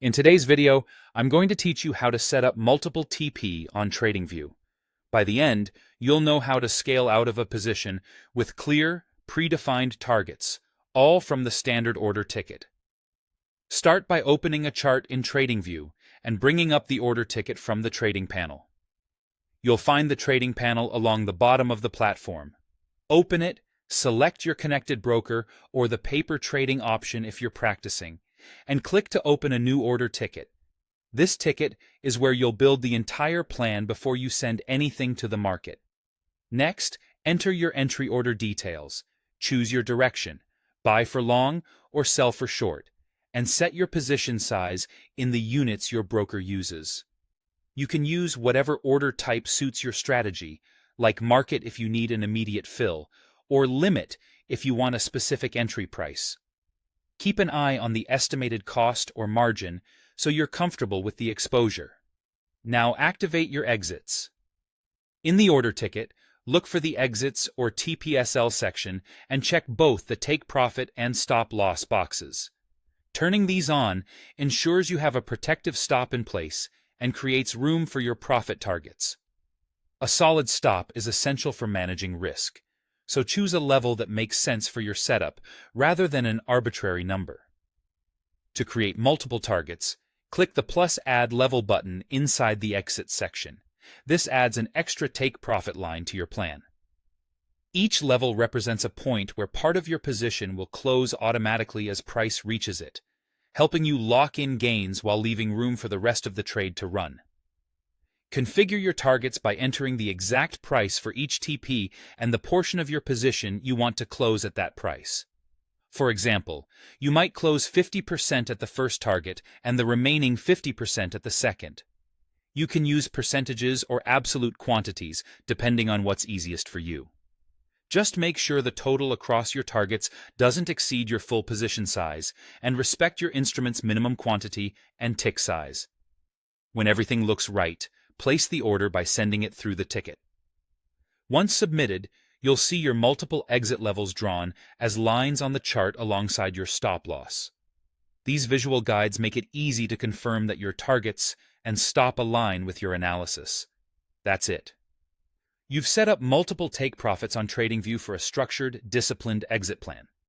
In today's video, I'm going to teach you how to set up multiple TP on TradingView. By the end, you'll know how to scale out of a position with clear, predefined targets, all from the standard order ticket. Start by opening a chart in TradingView and bringing up the order ticket from the trading panel. You'll find the trading panel along the bottom of the platform. Open it, select your connected broker or the paper trading option if you're practicing, and click to open a new order ticket. This ticket is where you'll build the entire plan before you send anything to the market. Next, enter your entry order details, choose your direction, buy for long or sell for short, and set your position size in the units your broker uses. You can use whatever order type suits your strategy, like market if you need an immediate fill, or limit if you want a specific entry price. Keep an eye on the estimated cost or margin so you're comfortable with the exposure. Now activate your exits. In the order ticket, look for the exits or TPSL section and check both the take profit and stop loss boxes. Turning these on ensures you have a protective stop in place and creates room for your profit targets. A solid stop is essential for managing risk, so choose a level that makes sense for your setup rather than an arbitrary number. To create multiple targets, click the plus add level button inside the exit section. This adds an extra take profit line to your plan. Each level represents a point where part of your position will close automatically as price reaches it, helping you lock in gains while leaving room for the rest of the trade to run. Configure your targets by entering the exact price for each TP and the portion of your position you want to close at that price. For example, you might close 50% at the first target and the remaining 50% at the second. You can use percentages or absolute quantities depending on what's easiest for you. Just make sure the total across your targets doesn't exceed your full position size and respect your instrument's minimum quantity and tick size. When everything looks right, place the order by sending it through the ticket. Once submitted, you'll see your multiple exit levels drawn as lines on the chart alongside your stop loss. These visual guides make it easy to confirm that your targets and stop align with your analysis. That's it. You've set up multiple take profits on TradingView for a structured, disciplined exit plan.